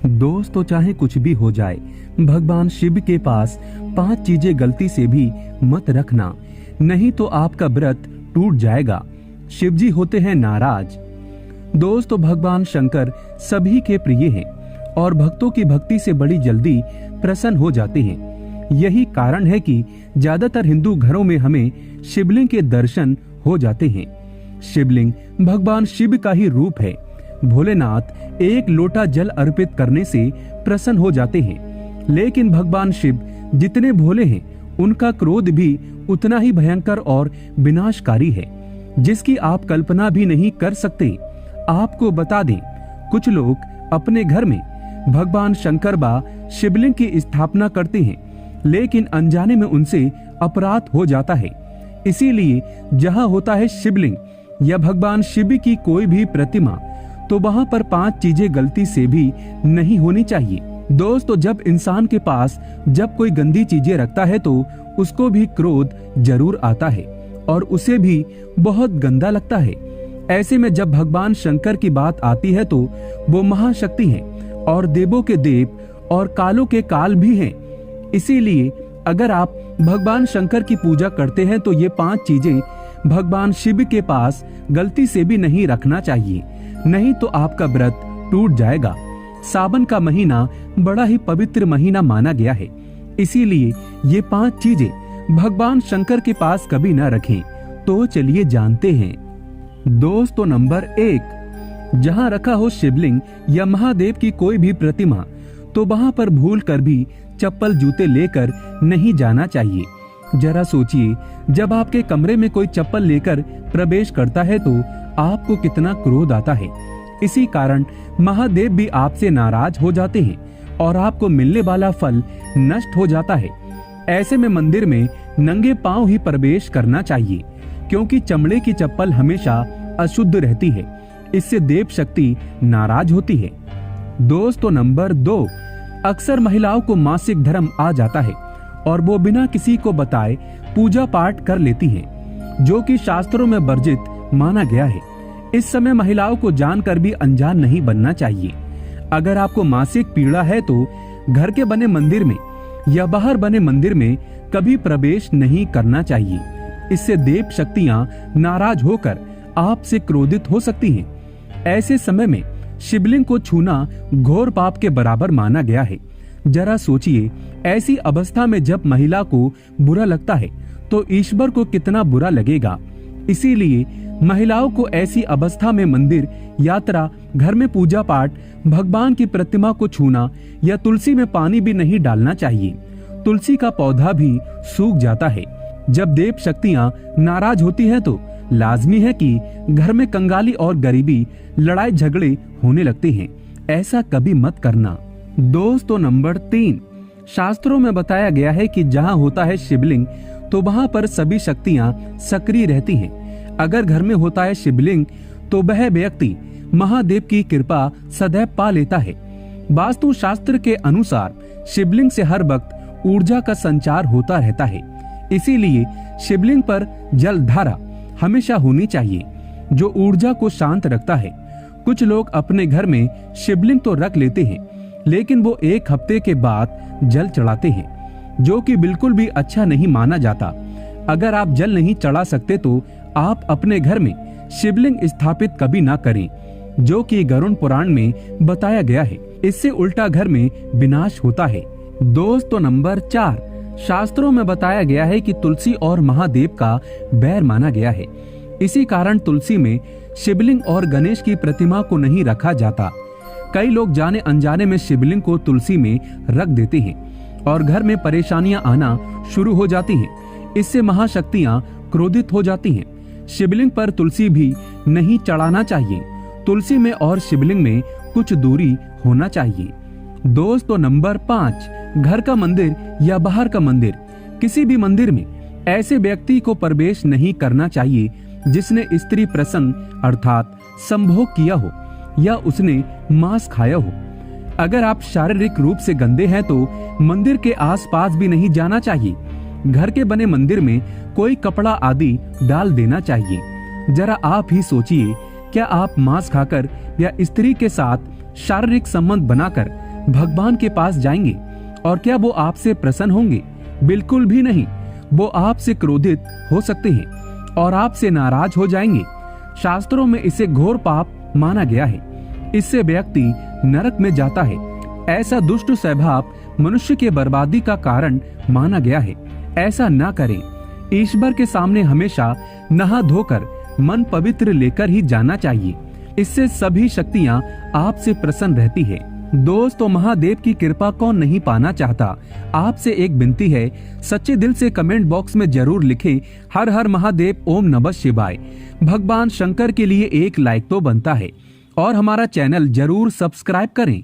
दोस्तों, चाहे कुछ भी हो जाए, भगवान शिव के पास 5 चीजें गलती से भी मत रखना, नहीं तो आपका व्रत टूट जाएगा। शिव जी होते हैं नाराज। दोस्तों, भगवान शंकर सभी के प्रिय हैं और भक्तों की भक्ति से बड़ी जल्दी प्रसन्न हो जाते हैं। यही कारण है कि ज्यादातर हिंदू घरों में हमें शिवलिंग के दर्शन हो जाते हैं। शिवलिंग भगवान शिव का ही रूप है। भोलेनाथ एक लोटा जल अर्पित करने से प्रसन्न हो जाते हैं, लेकिन भगवान शिव जितने भोले हैं, उनका क्रोध भी उतना ही भयंकर और विनाशकारी है, जिसकी आप कल्पना भी नहीं कर सकते। आपको बता दें, कुछ लोग अपने घर में भगवान शंकर बा शिवलिंग की स्थापना करते हैं, लेकिन अनजाने में उनसे अपराध हो जाता है। इसीलिए जहाँ होता है शिवलिंग या भगवान शिव की कोई भी प्रतिमा, तो वहाँ पर 5 चीजें गलती से भी नहीं होनी चाहिए। दोस्तों, जब इंसान के पास जब कोई गंदी चीजें रखता है तो उसको भी क्रोध जरूर आता है और उसे भी बहुत गंदा लगता है। ऐसे में जब भगवान शंकर की बात आती है तो वो महाशक्ति हैं और देवों के देव और कालों के काल भी हैं। इसीलिए अगर आप भगवान शंकर की पूजा करते हैं तो ये 5 चीजें भगवान शिव के पास गलती से भी नहीं रखना चाहिए, नहीं तो आपका व्रत टूट जाएगा। सावन का महीना बड़ा ही पवित्र महीना माना गया है, इसीलिए ये 5 चीजें भगवान शंकर के पास कभी न रखें। तो चलिए जानते हैं। दोस्तों, नंबर 1, जहाँ रखा हो शिवलिंग या महादेव की कोई भी प्रतिमा, तो वहाँ पर भूल कर भी चप्पल जूते लेकर नहीं जाना चाहिए। जरा सोचिए, जब आपके कमरे में कोई चप्पल लेकर प्रवेश करता है तो आपको कितना क्रोध आता है। इसी कारण महादेव भी आपसे नाराज हो जाते हैं और आपको मिलने वाला फल नष्ट हो जाता है। ऐसे में मंदिर में नंगे पांव ही प्रवेश करना चाहिए, क्योंकि चमड़े की चप्पल हमेशा अशुद्ध रहती है। इससे देव शक्ति नाराज होती है। दोस्तों, नंबर 2, अक्सर महिलाओं को मासिक धर्म आ जाता है और वो बिना किसी को बताए पूजा पाठ कर लेती हैं, जो कि शास्त्रों में वर्जित माना गया है। इस समय महिलाओं को जानकर भी अनजान नहीं बनना चाहिए। अगर आपको मासिक पीड़ा है तो घर के बने मंदिर में या बाहर बने मंदिर में कभी प्रवेश नहीं करना चाहिए। इससे देव शक्तियां नाराज होकर आपसे क्रोधित हो सकती हैं। ऐसे समय में शिवलिंग को छूना घोर पाप के बराबर माना गया है। जरा सोचिए, ऐसी अवस्था में जब महिला को बुरा लगता है तो ईश्वर को कितना बुरा लगेगा। इसीलिए महिलाओं को ऐसी अवस्था में मंदिर, यात्रा, घर में पूजा पाठ, भगवान की प्रतिमा को छूना या तुलसी में पानी भी नहीं डालना चाहिए। तुलसी का पौधा भी सूख जाता है। जब देव शक्तियां नाराज होती हैं तो लाजमी है कि घर में कंगाली और गरीबी, लड़ाई झगड़े होने लगते हैं। ऐसा कभी मत करना। दोस्तों, नंबर 3, शास्त्रों में बताया गया है कि जहाँ होता है शिवलिंग तो वहाँ पर सभी शक्तियाँ सक्रिय रहती हैं। अगर घर में होता है शिवलिंग तो वह व्यक्ति महादेव की कृपा सदैव पा लेता है। वास्तु शास्त्र के अनुसार शिवलिंग से हर वक्त ऊर्जा का संचार होता रहता है। इसीलिए शिवलिंग पर जल धारा हमेशा होनी चाहिए, जो ऊर्जा को शांत रखता है। कुछ लोग अपने घर में शिवलिंग तो रख लेते हैं, लेकिन वो 1 हफ्ते के बाद जल चढ़ाते हैं, जो कि बिल्कुल भी अच्छा नहीं माना जाता। अगर आप जल नहीं चढ़ा सकते तो आप अपने घर में शिवलिंग स्थापित कभी ना करें, जो कि गरुड़ पुराण में बताया गया है। इससे उल्टा घर में विनाश होता है। दोस्तों, नंबर 4, शास्त्रों में बताया गया है कि तुलसी और महादेव का बैर माना गया है। इसी कारण तुलसी में शिवलिंग और गणेश की प्रतिमा को नहीं रखा जाता। कई लोग जाने अनजाने में शिवलिंग को तुलसी में रख देते हैं और घर में परेशानियां आना शुरू हो जाती हैं। इससे महाशक्तियां क्रोधित हो जाती हैं। शिवलिंग पर तुलसी भी नहीं चढ़ाना चाहिए। तुलसी में और शिवलिंग में कुछ दूरी होना चाहिए। दोस्तों, नंबर 5, घर का मंदिर या बाहर का मंदिर, किसी भी मंदिर में ऐसे व्यक्ति को प्रवेश नहीं करना चाहिए जिसने स्त्री प्रसंग अर्थात संभोग किया हो या उसने मांस खाया हो। अगर आप शारीरिक रूप से गंदे हैं तो मंदिर के आसपास भी नहीं जाना चाहिए। घर के बने मंदिर में कोई कपड़ा आदि डाल देना चाहिए। जरा आप ही सोचिए, क्या आप मांस खाकर या स्त्री के साथ शारीरिक संबंध बनाकर भगवान के पास जाएंगे और क्या वो आपसे प्रसन्न होंगे? बिल्कुल भी नहीं। वो आपसे क्रोधित हो सकते हैं और आपसे नाराज हो जाएंगे। शास्त्रों में इसे घोर पाप माना गया है। इससे व्यक्ति नरक में जाता है। ऐसा दुष्ट स्वभाव मनुष्य के बर्बादी का कारण माना गया है। ऐसा न करें। ईश्वर के सामने हमेशा नहा धोकर मन पवित्र लेकर ही जाना चाहिए। इससे सभी शक्तियाँ आपसे प्रसन्न रहती है। दोस्तों, महादेव की कृपा कौन नहीं पाना चाहता? आपसे एक विनती है, सच्चे दिल से कमेंट बॉक्स में जरूर लिखें हर हर महादेव, ओम नमः शिवाय। भगवान शंकर के लिए एक लाइक तो बनता है और हमारा चैनल जरूर सब्सक्राइब करें।